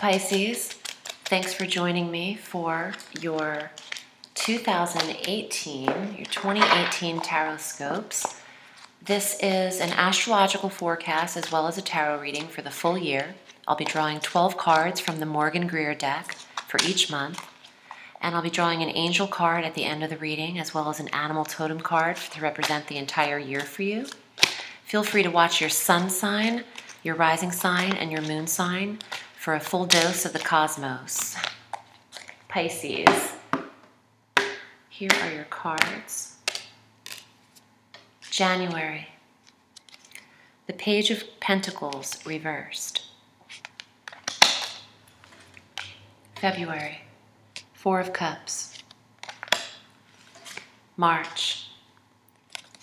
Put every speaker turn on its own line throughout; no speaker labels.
Pisces, thanks for joining me for your 2018 tarot scopes. This is an astrological forecast as well as a tarot reading for the full year. I'll be drawing 12 cards from the Morgan Greer deck for each month, and I'll be drawing an angel card at the end of the reading as well as an animal totem card to represent the entire year for you. Feel free to watch your sun sign, your rising sign, and your moon sign for a full dose of the cosmos. Pisces, here are your cards. January, the Page of Pentacles reversed. February, Four of Cups. March,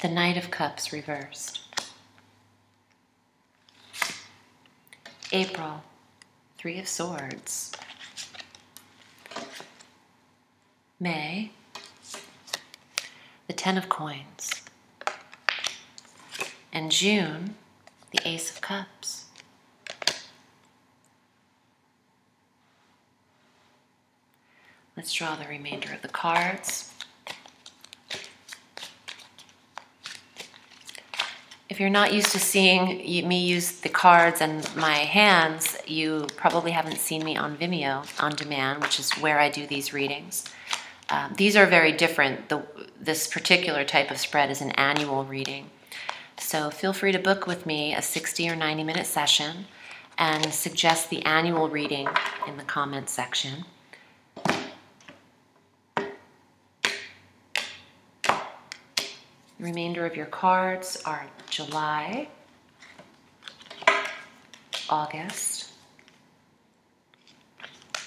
the Knight of Cups reversed. April, Three of Swords. May, the Ten of Coins. And June, the Ace of Cups. Let's draw the remainder of the cards. If you're not used to seeing me use the cards and my hands, you probably haven't seen me on VIMEO on demand, which is where I do these readings. These are very different. This particular type of spread is an annual reading. So feel free to book with me a 60 or 90-minute session and suggest the annual reading in the comments section. The remainder of your cards are July, August,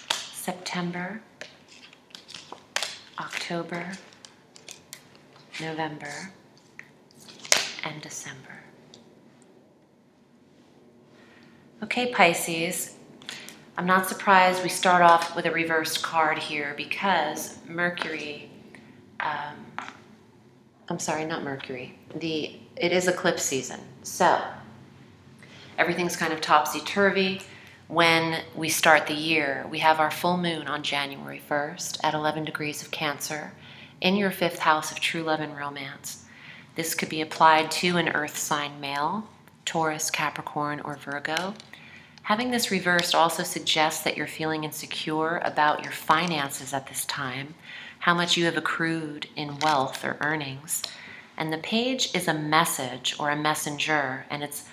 September, October, November, and December. Okay, Pisces, I'm not surprised we start off with a reversed card here because Mercury, I'm sorry, not Mercury. It is eclipse season. So everything's kind of topsy-turvy. When we start the year, we have our full moon on January 1st at 11 degrees of Cancer in your 5th house of true love and romance. This could be applied to an earth sign male, Taurus, Capricorn, or Virgo. Having this reversed also suggests that you're feeling insecure about your finances at this time, how much you have accrued in wealth or earnings. And the page is a message or a messenger, and it's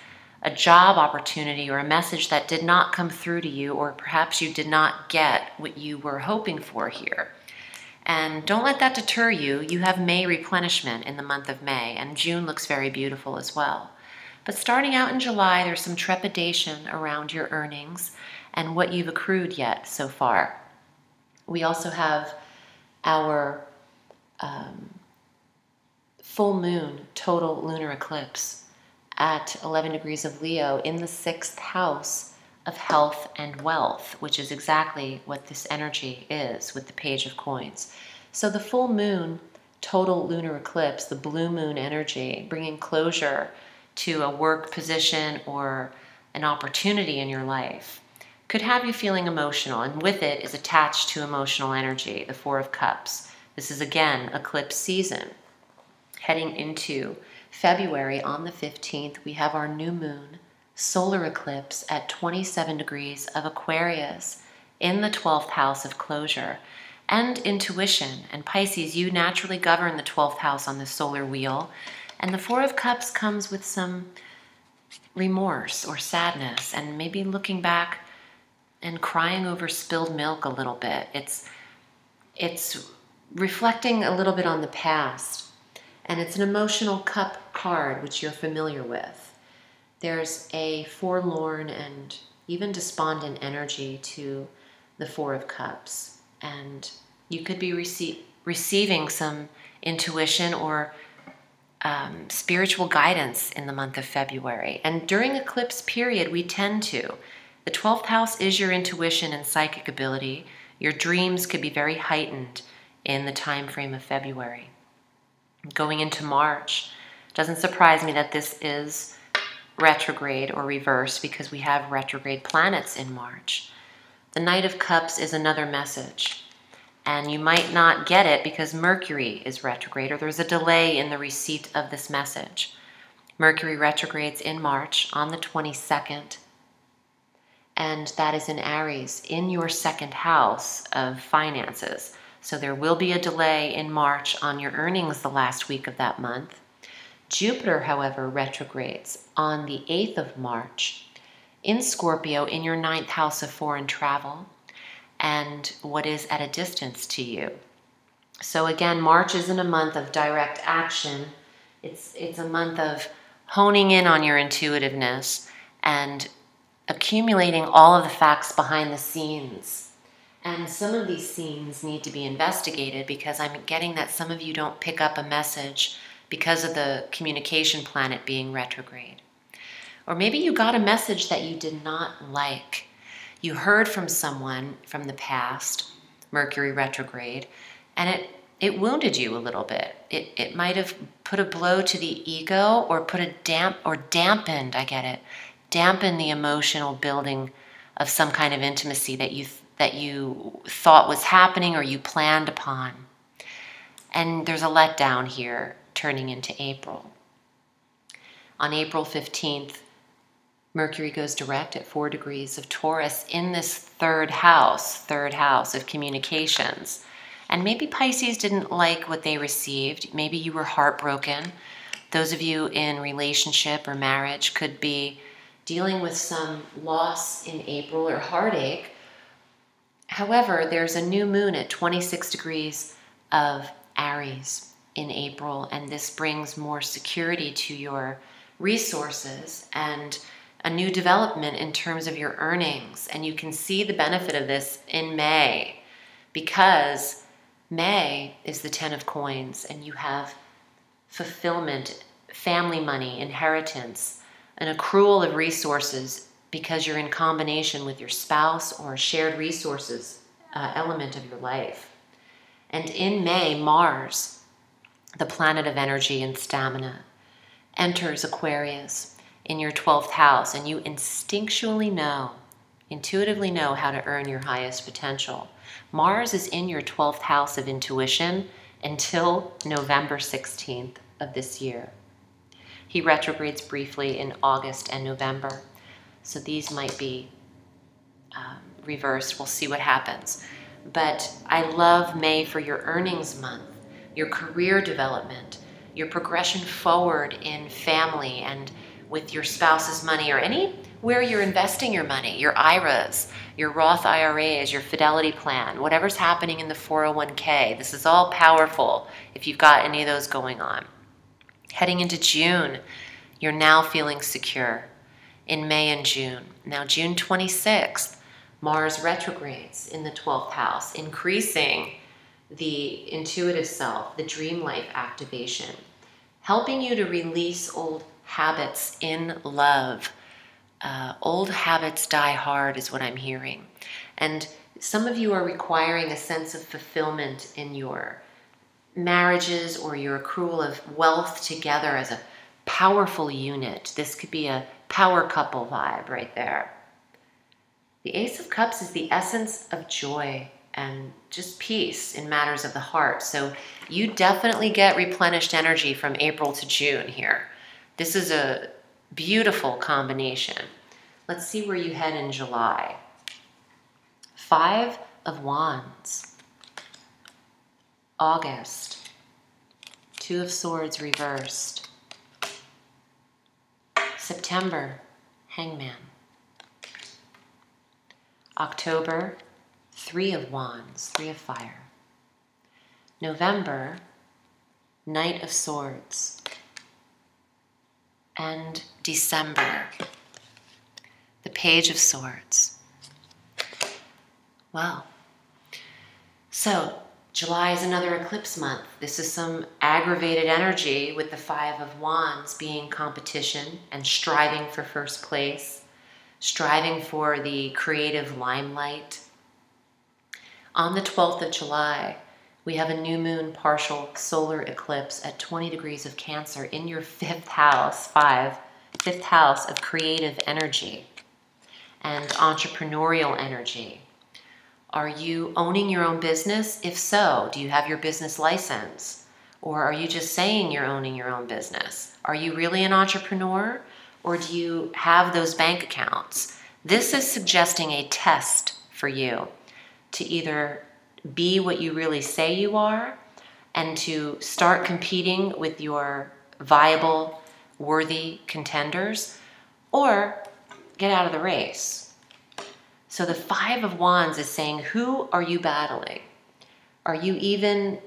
a job opportunity or a message that did not come through to you, or perhaps you did not get what you were hoping for here. And don't let that deter you. You have May replenishment in the month of May, and June looks very beautiful as well. But starting out in July, there's some trepidation around your earnings and what you've accrued yet so far. We also have our full moon total lunar eclipse at 11 degrees of Leo in the 6th house of health and wealth, which is exactly what this energy is with the Page of Coins. So the full moon total lunar eclipse, the blue moon energy, bringing closure to a work position or an opportunity in your life, could have you feeling emotional, and with it is attached to emotional energy, the Four of Cups. This is again eclipse season. Heading into February on the 15th, we have our new moon solar eclipse at 27 degrees of Aquarius in the 12th house of closure and intuition. And Pisces, you naturally govern the 12th house on the solar wheel. And the Four of Cups comes with some remorse or sadness and maybe looking back and crying over spilled milk a little bit. It's reflecting a little bit on the past, and it's an emotional cup card, which you're familiar with. There's a forlorn and even despondent energy to the Four of Cups, and you could be receiving some intuition or spiritual guidance in the month of February. And during eclipse period, we tend to. The 12th house is your intuition and psychic ability. Your dreams could be very heightened in the time frame of February. Going into March, doesn't surprise me that this is retrograde or reverse because we have retrograde planets in March. The Knight of Cups is another message, and you might not get it because Mercury is retrograde, or there's a delay in the receipt of this message. Mercury retrogrades in March on the 22nd, and that is in Aries, in your second house of finances. So there will be a delay in March on your earnings the last week of that month. Jupiter, however, retrogrades on the 8th of March in Scorpio, in your 9th house of foreign travel, and what is at a distance to you. So again, March isn't a month of direct action. It's a month of honing in on your intuitiveness and accumulating all of the facts behind the scenes. And some of these scenes need to be investigated because I'm getting that some of you don't pick up a message because of the communication planet being retrograde. Or maybe you got a message that you did not like. You heard from someone from the past, Mercury retrograde, and it wounded you a little bit. It might have put a blow to the ego, or dampened, dampened the emotional building of some kind of intimacy that you thought was happening or you planned upon. And there's a letdown here turning into April. On April 15th, Mercury goes direct at 4 degrees of Taurus in this third house of communications. And maybe Pisces didn't like what they received. Maybe you were heartbroken. Those of you in relationship or marriage could be dealing with some loss in April or heartache. However, there's a new moon at 26 degrees of Aries in April, and this brings more security to your resources and a new development in terms of your earnings. And you can see the benefit of this in May, because May is the 10 of coins, and you have fulfillment, family money, inheritance, an accrual of resources because you're in combination with your spouse or a shared resources element of your life. And in May, Mars, the planet of energy and stamina, enters Aquarius in your 12th house, and you intuitively know how to earn your highest potential. Mars is in your 12th house of intuition until November 16th of this year. He retrogrades briefly in August and November, so these might be reversed. We'll see what happens. But I love May for your earnings month, your career development, your progression forward in family and with your spouse's money, or anywhere you're investing your money, your IRAs, your Roth IRAs, your Fidelity plan, whatever's happening in the 401k. This is all powerful if you've got any of those going on. Heading into June, you're now feeling secure in May and June. Now, June 26th, Mars retrogrades in the 12th house, increasing the intuitive self, the dream life activation, helping you to release old habits in love. Old habits die hard is what I'm hearing. And some of you are requiring a sense of fulfillment in your marriages or your accrual of wealth together as a powerful unit. This could be a power couple vibe right there. The Ace of Cups is the essence of joy and just peace in matters of the heart. So you definitely get replenished energy from April to June here. This is a beautiful combination. Let's see where you head in July. 5 of Wands. August. 2 of Swords reversed. September, Hangman. October, 3 of Wands, 3 of Fire. November, Knight of Swords. And December, the Page of Swords. Wow. So July is another eclipse month. This is some aggravated energy with the 5 of Wands being competition and striving for first place, striving for the creative limelight. On the 12th of July, we have a new moon partial solar eclipse at 20 degrees of Cancer in your 5th house, 5th house of creative energy and entrepreneurial energy. Are you owning your own business? If so, do you have your business license? Or are you just saying you're owning your own business? Are you really an entrepreneur? Or do you have those bank accounts? This is suggesting a test for you to either be what you really say you are and to start competing with your viable, worthy contenders, or get out of the race. So the Five of Wands is saying, who are you battling? Are you even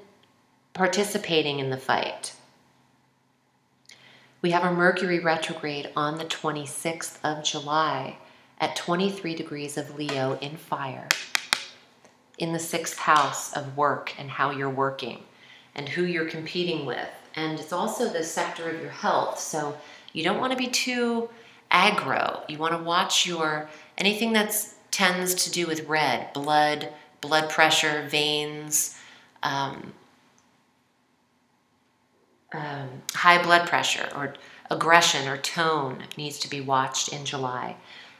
participating in the fight? We have a Mercury retrograde on the 26th of July at 23 degrees of Leo in fire, in the 6th house of work and how you're working and who you're competing with. And it's also the sector of your health. So you don't want to be too aggro. You want to watch anything that tends to do with red, blood pressure, veins, high blood pressure or aggression or tone needs to be watched in July.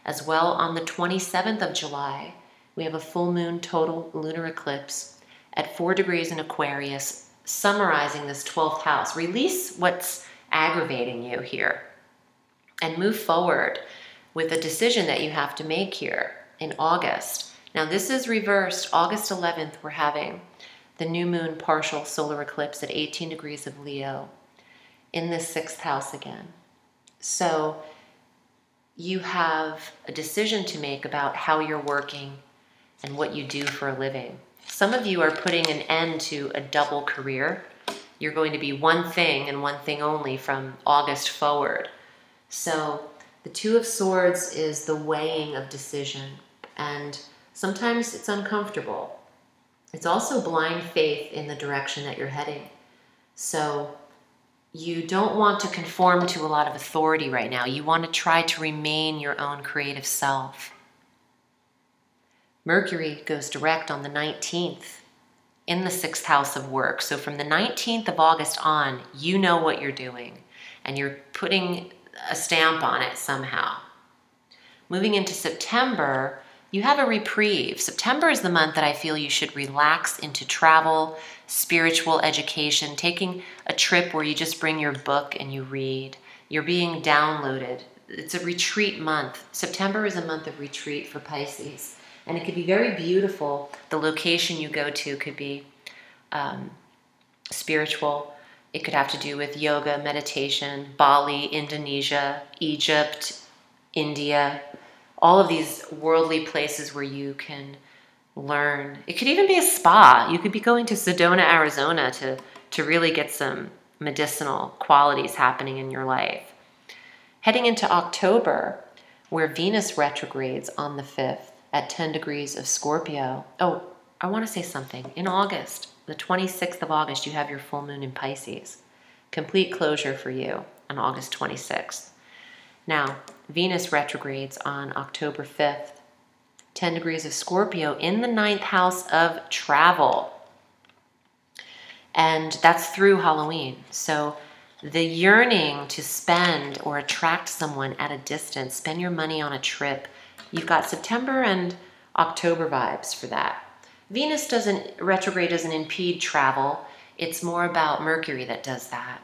As well, on the 27th of July, we have a full moon total lunar eclipse at 4 degrees in Aquarius, summarizing this 12th house. Release what's aggravating you here and move forward with a decision that you have to make here in August. Now, this is reversed. August 11th, we're having the new moon partial solar eclipse at 18 degrees of Leo in the 6th house again. So you have a decision to make about how you're working and what you do for a living. Some of you are putting an end to a double career. You're going to be one thing and one thing only from August forward. So the Two of Swords is the weighing of decision, and sometimes it's uncomfortable. It's also blind faith in the direction that you're heading. So you don't want to conform to a lot of authority right now. You want to try to remain your own creative self. Mercury goes direct on the 19th in the 6th house of work. So from the 19th of August on, you know what you're doing and you're putting a stamp on it somehow. Moving into September, you have a reprieve. September is the month that I feel you should relax into travel, spiritual education, taking a trip where you just bring your book and you read. You're being downloaded. It's a retreat month. September is a month of retreat for Pisces. And it could be very beautiful. The location you go to could be spiritual. It could have to do with yoga, meditation, Bali, Indonesia, Egypt, India, all of these worldly places where you can learn. It could even be a spa. You could be going to Sedona, Arizona to really get some medicinal qualities happening in your life. Heading into October, where Venus retrogrades on the 5th at 10 degrees of Scorpio. Oh, I want to say something. In August, the 26th of August, you have your full moon in Pisces. Complete closure for you on August 26th. Now, Venus retrogrades on October 5th, 10 degrees of Scorpio in the 9th house of travel. And that's through Halloween. So the yearning to spend or attract someone at a distance, spend your money on a trip, you've got September and October vibes for that. Venus retrograde doesn't impede travel. It's more about Mercury that does that.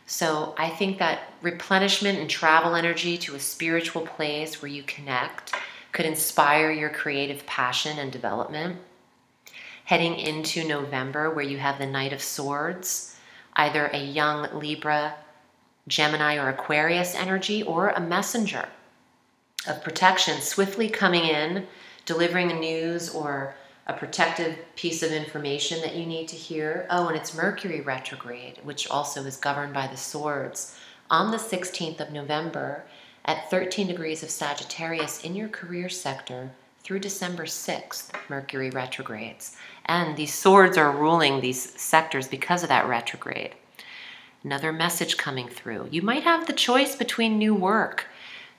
So I think that replenishment and travel energy to a spiritual place where you connect could inspire your creative passion and development. Heading into November, where you have the Knight of Swords, either a young Libra, Gemini, or Aquarius energy, or a messenger of protection swiftly coming in, delivering the news or a protective piece of information that you need to hear. Oh, and it's Mercury retrograde, which also is governed by the swords, on the 16th of November at 13 degrees of Sagittarius in your career sector through December 6th, Mercury retrogrades. And these swords are ruling these sectors because of that retrograde. Another message coming through. You might have the choice between new work.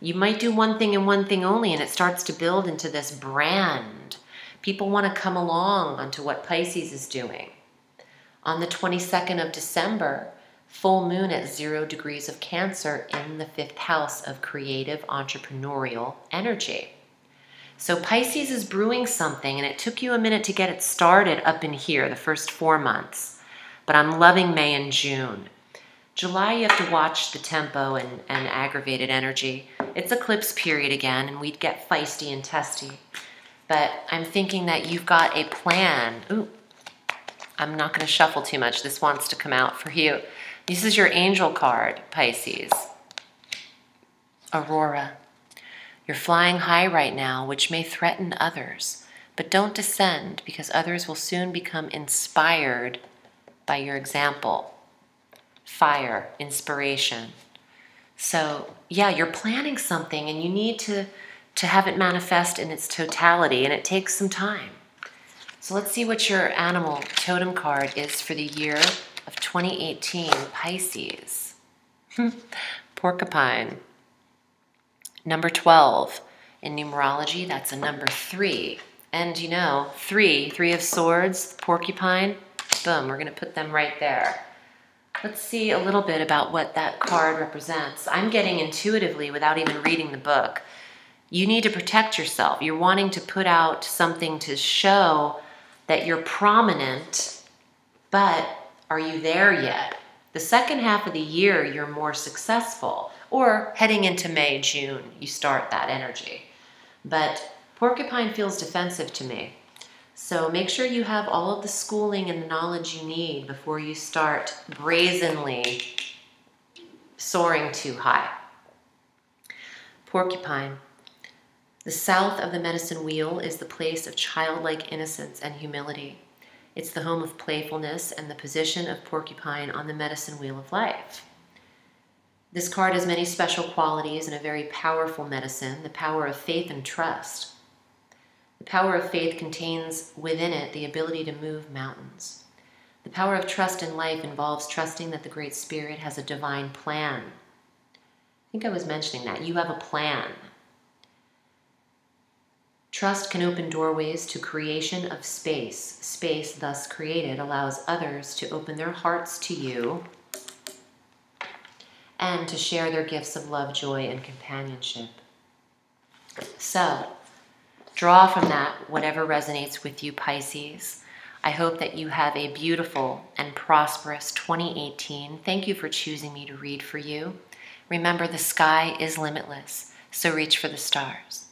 You might do one thing and one thing only, and it starts to build into this brand. People want to come along onto what Pisces is doing. On the 22nd of December, full moon at 0 degrees of Cancer in the 5th house of creative entrepreneurial energy. So Pisces is brewing something, and it took you a minute to get it started up in here, the first 4 months. But I'm loving May and June. July, you have to watch the tempo and aggravated energy. It's eclipse period again, and we'd get feisty and testy. But I'm thinking that you've got a plan. Ooh, I'm not going to shuffle too much. This wants to come out for you. This is your angel card, Pisces. Aurora. You're flying high right now, which may threaten others. But don't descend, because others will soon become inspired by your example. Fire, inspiration. So, yeah, you're planning something, and you need to have it manifest in its totality, and it takes some time. So let's see what your animal totem card is for the year of 2018, Pisces. Porcupine. Number 12. In numerology, that's a number 3. And you know, 3 of swords, porcupine, boom, we're going to put them right there. Let's see a little bit about what that card represents. I'm getting intuitively without even reading the book. You need to protect yourself. You're wanting to put out something to show that you're prominent, but are you there yet? The second half of the year, you're more successful. Or heading into May, June, you start that energy. But porcupine feels defensive to me. So make sure you have all of the schooling and the knowledge you need before you start brazenly soaring too high. Porcupine. The south of the medicine wheel is the place of childlike innocence and humility. It's the home of playfulness and the position of porcupine on the medicine wheel of life. This card has many special qualities and a very powerful medicine, the power of faith and trust. The power of faith contains within it the ability to move mountains. The power of trust in life involves trusting that the Great Spirit has a divine plan. I think I was mentioning that. You have a plan. Trust can open doorways to creation of space. Space thus created allows others to open their hearts to you and to share their gifts of love, joy, and companionship. So, draw from that whatever resonates with you, Pisces. I hope that you have a beautiful and prosperous 2018. Thank you for choosing me to read for you. Remember, the sky is limitless, so reach for the stars.